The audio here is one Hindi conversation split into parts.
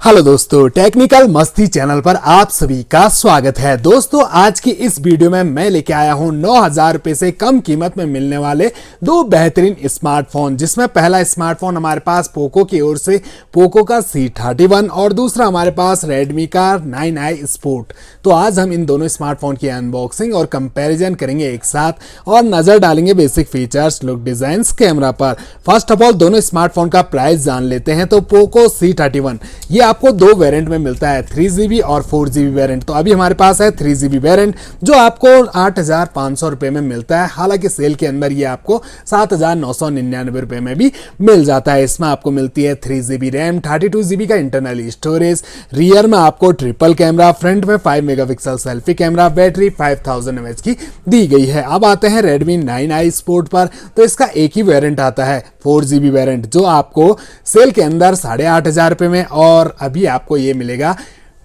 हेलो दोस्तों, टेक्निकल मस्ती चैनल पर आप सभी का स्वागत है। दोस्तों, आज की इस वीडियो में मैं लेके आया हूं 9,000 रुपए से कम कीमत में मिलने वाले दो बेहतरीन स्मार्टफोन, जिसमें पहला स्मार्टफोन हमारे पास पोको की ओर से पोको का C31 और दूसरा हमारे पास रेडमी का 9i स्पोर्ट। तो आज हम इन दोनों स्मार्टफोन की अनबॉक्सिंग और कंपैरिजन करेंगे एक साथ और नजर डालेंगे basic features, look, design, camera पर। फर्स्ट ऑफ ऑल दोनों स्मार्टफोन का प्राइस जान लेते हैं। तो पोको C31 ये आपको दो वेरिएंट में मिलता है, 3GB और 4GB वेरिएंट। तो अभी हमारे पास है 3GB वेरिएंट जो आपको 8,500 रुपए में मिलता है। हालांकि सेल के अंदर ये आपको 7,999 रुपए में भी मिल जाता है। इसमें आपको मिलती है 3GB रैम, 32GB का इंटरनल स्टोरेज, रियर में आपको ट्रिपल कैमरा, फ्रंट में 5 megapixel selfie camera, battery 5000 mAh की दी गई है। अब आते हैं रेडमी 9i स्पोर्ट पर। तो इसका एक ही वेरिएंट आता है 4GB वेरिएंट जो आपको सेल के अंदर 8,500 रुपए में, और अभी आपको ये मिलेगा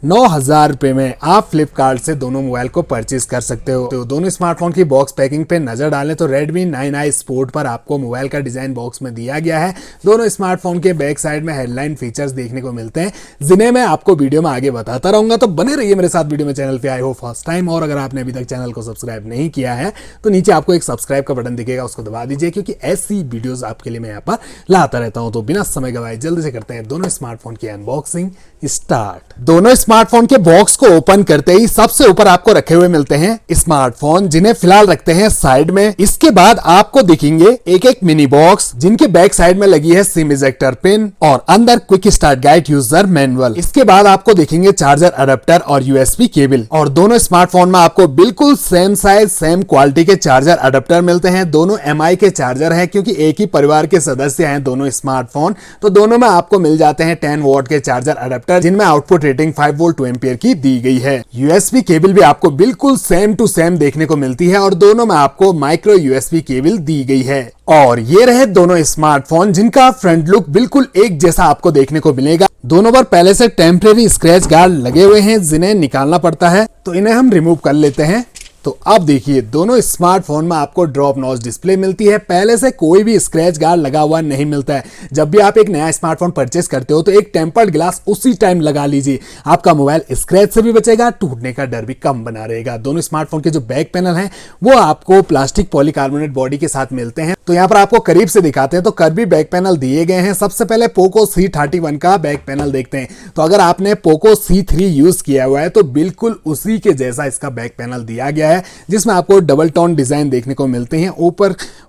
9,000 रुपए में। आप फ्लिपकार्ट से दोनों मोबाइल को परचेज कर सकते हो। तो दोनों स्मार्टफोन की बॉक्स पैकिंग पे नजर डालें तो रेडमी 9i स्पोर्ट पर आपको मोबाइल का डिजाइन बॉक्स में दिया गया है। दोनों स्मार्टफोन के बैक साइड में हेडलाइन फीचर्स देखने को मिलते हैं, जिन्हें मैं आपको वीडियो में आगे बताता रहूंगा। तो बने रहिए मेरे साथ वीडियो में। चैनल पे आए हो फर्स्ट टाइम और अगर आपने अभी तक चैनल को सब्सक्राइब नहीं किया है तो नीचे आपको एक सब्सक्राइब का बटन दिखेगा, उसको दबा दीजिए, क्योंकि ऐसी वीडियोस आपके लिए मैं यहाँ पर लाता रहता हूँ। तो बिना समय गवाए जल्दी से करते हैं दोनों स्मार्टफोन की अनबॉक्सिंग स्टार्ट। दोनों स्मार्टफोन के बॉक्स को ओपन करते ही सबसे ऊपर आपको रखे हुए मिलते हैं स्मार्टफोन, जिन्हें फिलहाल रखते हैं साइड में। इसके बाद आपको दिखेंगे एक एक मिनी बॉक्स, जिनके बैक साइड में लगी है सिम इजेक्टर पिन और अंदर quick start guide, user manual. इसके बाद आपको दिखेंगे चार्जर अडेप्टर और USB केबल। और दोनों स्मार्टफोन में आपको बिल्कुल सेम साइज सेम क्वालिटी के चार्जर अडेप्टर मिलते हैं। दोनों MI के चार्जर हैं, क्योंकि एक ही परिवार के सदस्य हैं दोनों स्मार्टफोन। तो दोनों में आपको मिल जाते हैं 10 वॉट के चार्जर अडेप्टर, जिनमें आउटपुट रेटिंग 5 वोल्ट 2 एम्पियर की दी गई है। USB केबल भी आपको बिल्कुल सेम टू सेम देखने को मिलती है और दोनों में आपको माइक्रो USB केबल दी गई है। और ये रहे दोनों स्मार्टफोन, जिनका फ्रंट लुक बिल्कुल एक जैसा आपको देखने को मिलेगा। दोनों पर पहले से टेम्परेरी स्क्रैच गार्ड लगे हुए हैं, जिन्हें निकालना पड़ता है, तो इन्हें हम रिमूव कर लेते हैं। तो अब देखिए दोनों स्मार्टफोन में आपको ड्रॉप नॉच डिस्प्ले मिलती है। पहले से कोई भी स्क्रैच गार्ड लगा हुआ नहीं मिलता है। जब भी आप एक नया स्मार्टफोन परचेस करते हो तो एक टेम्पर्ड ग्लास उसी टाइम लगा लीजिए, आपका मोबाइल स्क्रैच से भी बचेगा, टूटने का डर भी कम बना रहेगा। दोनों स्मार्टफोन के जो बैक पैनल हैं वो आपको प्लास्टिक पॉलीकार्बोनेट बॉडी के साथ मिलते हैं। तो यहाँ पर आपको करीब से दिखाते हैं तो कर्वी बैक पैनल दिए गए हैं। सबसे पहले पोको C31 का बैक पैनल देखते हैं। तो अगर आपने पोको C3 यूज किया हुआ है तो बिल्कुल उसी के जैसा इसका बैक पैनल दिया गया है, जिसमें आपको डबल टोन डिजाइन देखने को मिलते हैं।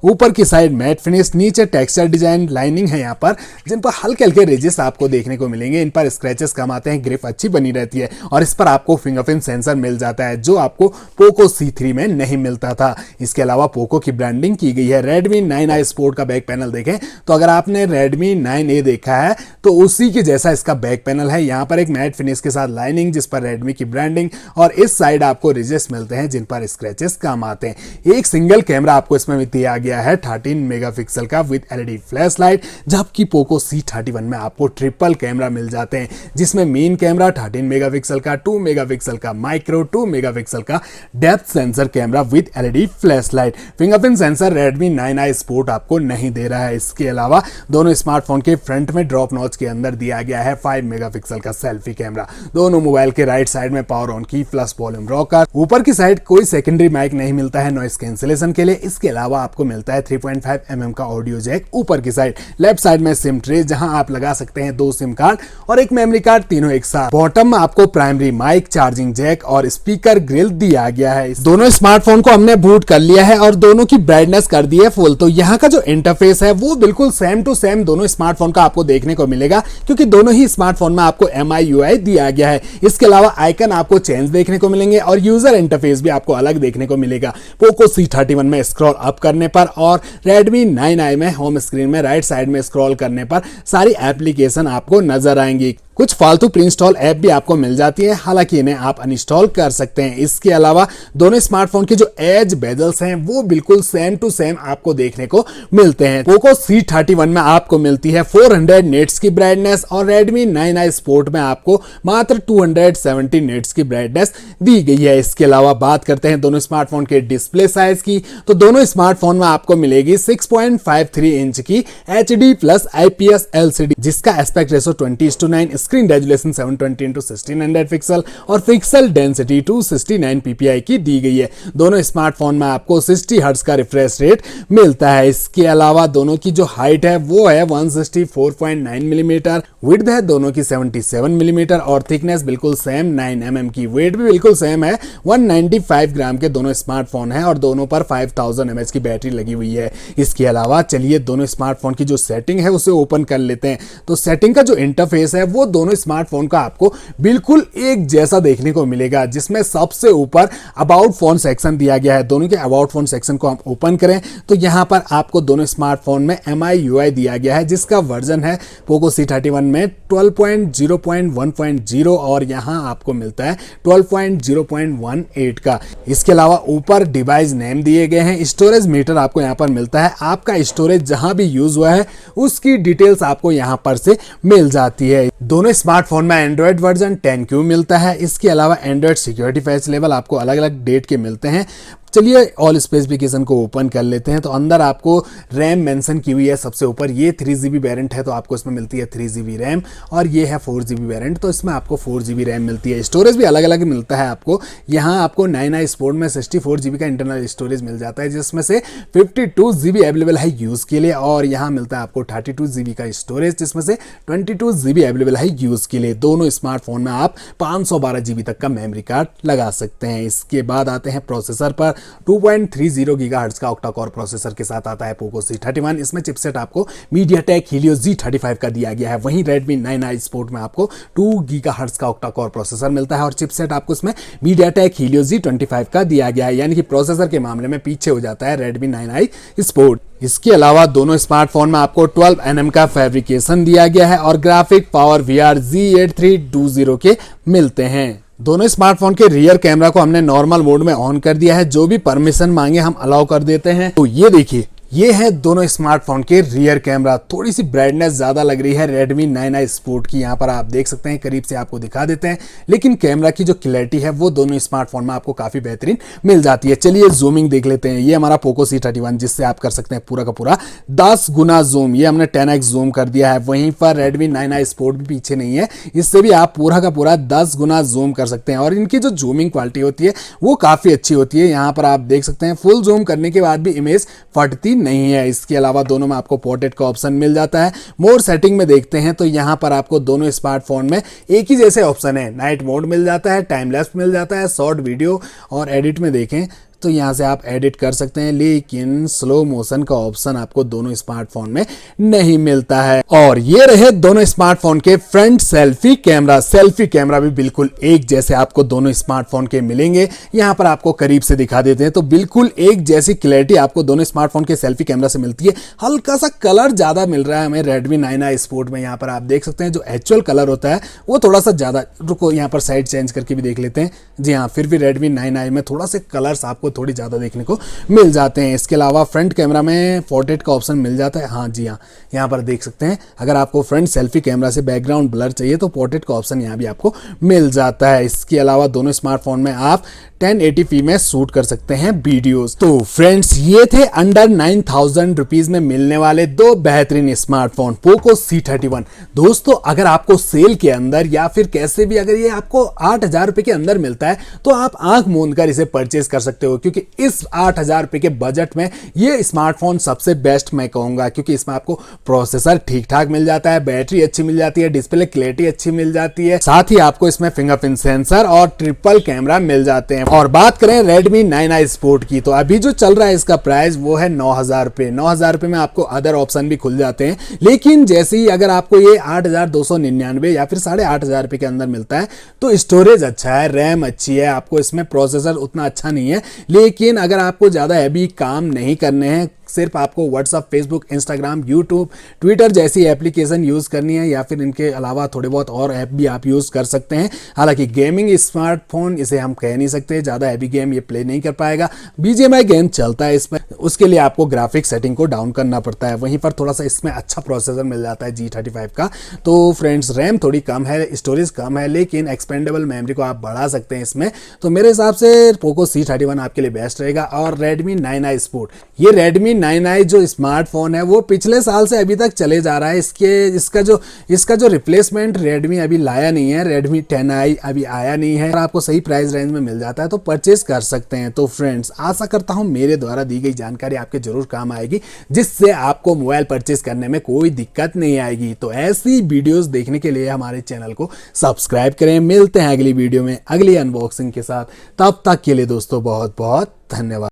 ऊपर की साइड मैट फिनिश, नीचे टेक्सचर डिजाइन लाइनिंग है यहाँ पर, जिन पर हल्के हल्के रेजेस आपको देखने को मिलेंगे। इन पर स्क्रैचेस कम आते हैं, ग्रिप अच्छी बनी रहती है और इस पर आपको फिंगरप्रिंट सेंसर मिल जाता है, जो आपको पोको C3 में नहीं मिलता था। इसके अलावा पोको की ब्रांडिंग की गई है। रेडमी 9i स्पोर्ट का बैक पैनल देखें तो अगर आपने रेडमी 9A देखा है तो उसी के जैसा इसका बैक पैनल है। यहाँ पर एक मैट फिनिश के साथ लाइनिंग, जिस पर रेडमी की ब्रांडिंग, और इस साइड आपको रेजेस मिलते हैं जिन पर स्क्रैचेस कम आते हैं। एक सिंगल कैमरा आपको इसमें दिया गया है 13 मेगापिक्सल का विद LED फ्लैश लाइट, जबकि पोको C31 में आपको ट्रिपल कैमरा मिल जाते हैं, जिसमें मेन कैमरा 13 मेगापिक्सल का, 2 मेगापिक्सल का माइक्रो, 2 मेगापिक्सल का depth sensor camera with LED flash light. Fingerprint sensor Redmi 9i sport आपको नहीं दे रहा है। इसके अलावा दोनों स्मार्टफोन के फ्रंट में ड्रॉप नॉच के अंदर दिया गया है 5 मेगापिक्सल का सेल्फी कैमरा। दोनों मोबाइल के राइट साइड में पावर ऑन की प्लस वॉल्यूम रॉकर। ऊपर की साइड कोई सेकेंडरी माइक नहीं मिलता है नॉइस कैंसिलेशन के लिए। इसके अलावा आपको मिलता है 3.5 mm का ऑडियो जैक ऊपर की साइड। लेफ्ट साइड में सिम ट्रे, जहां आप लगा सकते हैं 2 सिम कार्ड और एक मेमोरी कार्ड, तीनों एक साथ। बॉटम में आपको प्राइमरी माइक, चार्जिंग जैक और स्पीकर ग्रिल दिया गया है। दोनों स्मार्टफोन को हमने बूट कर लिया है और दोनों की ब्राइटनेस कर दी है फुल। तो यहाँ का जो इंटरफेस है वो बिल्कुल सेम टू सेम दोनों स्मार्टफोन का आपको देखने को मिलेगा, क्योंकि दोनों ही स्मार्टफोन में आपको MI UI दिया गया है। इसके अलावा आइकन आपको चेंज देखने को मिलेंगे और यूजर इंटरफेस भी आपको अलग देखने को मिलेगा। पोको C31 में स्क्रॉल अप करने पर और रेडमी 9i में होम स्क्रीन में राइट साइड में स्क्रॉल करने पर सारी एप्लीकेशन आपको नजर आएंगी। कुछ फालतू प्री इंस्टॉल ऐप भी आपको मिल जाती है, हालांकि इन्हें आप अनइंस्टॉल कर सकते हैं। इसके अलावा दोनों स्मार्टफोन के जो एज बेजल्स हैं वो बिल्कुल सेम टू सेम आपको देखने को मिलते हैं। पोको C31 में आपको मिलती है 400 निट्स की ब्राइटनेस और रेडमी 9i स्पोर्ट में आपको मात्र 270 निट्स की ब्राइटनेस दी गई है। इसके अलावा बात करते हैं दोनों स्मार्टफोन के डिस्प्ले साइज की, तो दोनों स्मार्टफोन में आपको मिलेगी 6.53 इंच की HD+ IPS LCD, जिसका aspect ratio 20:9 screen resolution 720x1600 pixel और पिक्सल डेंसिटी 269 ppi की दी गई है। दोनों स्मार्टफोन में आपको 60 हर्ट्ज का रिफ्रेश रेट मिलता है। इसके अलावा दोनों की जो हाइट है वो है 164.9 मिलीमीटर, विड्थ है दोनों की 77 मिलीमीटर और थिकनेस बिल्कुल सेम 9 mm की। वेट भी बिल्कुल सेम है, 195 ग्राम के दोनों स्मार्टफोन हैं और दोनों पर 5000 mAh की बैटरी लगी हुई है। इसके अलावा चलिए दोनों स्मार्टफोन की जो सेटिंग है उसे ओपन कर लेते हैं। तो सेटिंग का जो इंटरफेस है वो दोनों स्मार्टफोन का आपको बिल्कुल एक जैसा देखने को मिलेगा, जिसमें सबसे ऊपर अबाउट फोन सेक्शन दिया गया है। दोनों के अबाउट फोन सेक्शन को हम ओपन करें तो यहां पर आपको दोनों स्मार्टफोन में MIUI दिया गया है, जिसका वर्जन है पोको C31 में 12.0.1.0 और यहां आपको मिलता है 12.0.18 का। इसके अलावा ऊपर डिवाइस नेम दिए गए हैं। स्टोरेज मीटर आपको यहां पर मिलता है। आपका स्टोरेज जहां भी यूज हुआ है उसकी डिटेल्स आपको यहां पर से मिल जाती है। दोनों स्मार्टफोन में एंड्रॉइड वर्जन 10Q मिलता है। इसके अलावा एंड्रॉइड सिक्योरिटी पैच लेवल आपको अलग अलग डेट के मिलते हैं। चलिए ऑल स्पेसिफिकेशन को ओपन कर लेते हैं। तो अंदर आपको रैम मेंशन की हुई है सबसे ऊपर। ये 3GB वेरिएंट है तो आपको इसमें मिलती है 3GB रैम और ये है 4GB वेरिएंट तो इसमें आपको 4GB रैम मिलती है। स्टोरेज भी अलग अलग मिलता है आपको। यहाँ आपको 9i स्पोर्ट में 64GB का इंटरनल स्टोरेज मिल जाता है, जिसमें से 52GB अवेलेबल है यूज़ के लिए और यहाँ मिलता है आपको 32GB का स्टोरेज, जिसमें से 22GB अवेलेबल है यूज़ के लिए। दोनों स्मार्टफोन में आप 512GB तक का मेमोरी कार्ड लगा सकते हैं। इसके बाद आते हैं प्रोसेसर पर। 2.30 गीगाहर्ट्ज का ऑक्टा कोर प्रोसेसर के साथ आता है पोको C31। इसमें चिपसेट आपको MediaTek Helio G35 का दिया गया है। वहीं Redmi 9i Sport में आपको 2 गीगाहर्ट्ज का ऑक्टा कोर प्रोसेसर मिलता है और चिपसेट आपको इसमें MediaTek Helio G25 का दिया गया है, यानी कि प्रोसेसर के मामले में पीछे हो जाता है Redmi 9i Sport। इसके अलावा दोनों स्मार्टफोन में आपको 12 nm का फैब्रिकेशन दिया गया है और ग्राफिक पावर VR G8320 के मिलते हैं। दोनों स्मार्टफोन के रियर कैमरा को हमने नॉर्मल मोड में ऑन कर दिया है। जो भी परमिशन मांगे हम अलाउ कर देते हैं। तो ये देखिए, ये है दोनों स्मार्टफोन के रियर कैमरा। थोड़ी सी ब्राइटनेस ज्यादा लग रही है Redmi 9i Sport की। यहाँ पर आप देख सकते हैं, करीब से आपको दिखा देते हैं, लेकिन कैमरा की जो क्लैरिटी है वो दोनों स्मार्टफोन में आपको काफी बेहतरीन मिल जाती है। चलिए जूमिंग देख लेते हैं। ये हमारा पोको C31, जिससे आप कर सकते हैं पूरा का पूरा 10 गुना जूम। ये हमने 10x जूम कर दिया है। वहीं पर Redmi 9i Sport भी पीछे नहीं है, इससे भी आप पूरा का पूरा 10 गुना जूम कर सकते हैं और इनकी जो जूमिंग क्वालिटी होती है वो काफी अच्छी होती है। यहाँ पर आप देख सकते हैं, फुल जूम करने के बाद भी इमेज फटती नहीं है। इसके अलावा दोनों में आपको पोर्ट्रेट का ऑप्शन मिल जाता है। मोड सेटिंग में देखते हैं तो यहाँ पर आपको दोनों स्मार्टफोन में एक ही जैसे ऑप्शन है। नाइट मोड मिल जाता है, टाइम लैप्स मिल जाता है, शॉर्ट वीडियो और एडिट में देखें तो यहाँ से आप एडिट कर सकते हैं, लेकिन स्लो मोशन का ऑप्शन आपको दोनों स्मार्टफोन में नहीं मिलता है। और ये रहे दोनों स्मार्टफोन के front selfie camera. Selfie camera भी बिल्कुल एक जैसे आपको दोनों स्मार्टफोन के मिलेंगे। यहाँ पर आपको करीब से दिखा देते हैं तो बिल्कुल एक जैसी क्लैरिटी आपको दोनों स्मार्टफोन के सेल्फी कैमरा से मिलती है। हल्का सा कलर ज्यादा मिल रहा है हमें Redmi 9i Sport में। यहाँ पर आप देख सकते हैं जो एक्चुअल कलर होता है वो थोड़ा सा ज्यादा। रुको, यहाँ पर साइड चेंज करके भी देख लेते हैं। जी हाँ, फिर भी Redmi 9i में थोड़ा से कलर्स आपको थोड़ी ज्यादा देखने को मिल जाते हैं। इसके अलावा फ्रंट कैमरा में पोर्ट्रेट का ऑप्शन मिल जाता है। हाँ जी हाँ, यहाँ पर देख सकते हैं, अगर आपको फ्रंट सेल्फी कैमरा से बैकग्राउंड ब्लर चाहिए तो पोर्ट्रेट का ऑप्शन यहाँ भी आपको मिल जाता है। इसके अलावा दोनों स्मार्टफोन में आप 1080p में शूट कर सकते हैं वीडियोस। तो फ्रेंड्स, ये थे अंडर 9000 रुपीज में मिलने वाले दो बेहतरीन स्मार्टफोन पोको C31। दोस्तों, अगर आपको सेल के अंदर या फिर कैसे भी अगर ये आपको 8000 रुपए के अंदर मिलता है तो आप आंख मूंद कर इसे परचेज कर सकते हो, क्योंकि इस 8000 रुपए के बजट में ये स्मार्टफोन सबसे बेस्ट मैं कहूंगा, क्योंकि इसमें आपको प्रोसेसर ठीक ठाक मिल जाता है, बैटरी अच्छी मिल जाती है, डिस्प्ले क्लैरिटी अच्छी मिल जाती है, साथ ही आपको इसमें फिंगरप्रिंट सेंसर और ट्रिपल कैमरा मिल जाते हैं। और बात करें Redmi 9i Sport की, तो अभी जो चल रहा है इसका प्राइस वो है 9000 रुपए। 9000 रुपए में आपको अदर ऑप्शन भी खुल जाते हैं, लेकिन जैसे ही अगर आपको ये 8299 या फिर 8500 रुपए के अंदर मिलता है तो स्टोरेज अच्छा है, रैम अच्छी है, आपको इसमें प्रोसेसर उतना अच्छा नहीं है। लेकिन अगर आपको ज्यादा हैवी काम नहीं करने हैं, सिर्फ आपको WhatsApp, Facebook, Instagram, YouTube, Twitter जैसी एप्लीकेशन यूज करनी है या फिर इनके अलावा थोड़े बहुत और ऐप भी आप यूज कर सकते हैं। हालांकि गेमिंग स्मार्टफोन इसे हम कह नहीं सकते, ज्यादा हैवी गेम ये प्ले नहीं कर पाएगा। BGMI गेम चलता है इसमें, उसके लिए आपको ग्राफिक सेटिंग को डाउन करना पड़ता है। वहीं पर थोड़ा सा इसमें अच्छा प्रोसेसर मिल जाता है G35 का। तो फ्रेंड्स रैम थोड़ी कम है, स्टोरेज कम है, लेकिन एक्सपेंडेबल मेमोरी को आप बढ़ा सकते हैं इसमें। तो मेरे हिसाब से पोको C31 आपके लिए बेस्ट रहेगा। और Redmi 9i Sport, ये Redmi 9i जो स्मार्टफोन है वो पिछले साल से अभी तक चले जा रहा है। इसका जो रिप्लेसमेंट Redmi अभी लाया नहीं है, Redmi 10i अभी आया नहीं है और आपको सही प्राइस रेंज में मिल जाता है, तो परचेज कर सकते हैं। तो फ्रेंड्स आशा करता हूं मेरे द्वारा दी गई जानकारी आपके जरूर काम आएगी, जिससे आपको मोबाइल परचेज करने में कोई दिक्कत नहीं आएगी। तो ऐसी वीडियोस देखने के लिए हमारे चैनल को सब्सक्राइब करें। मिलते हैं अगली वीडियो में अगली अनबॉक्सिंग के साथ, तब तक के लिए दोस्तों बहुत बहुत धन्यवाद।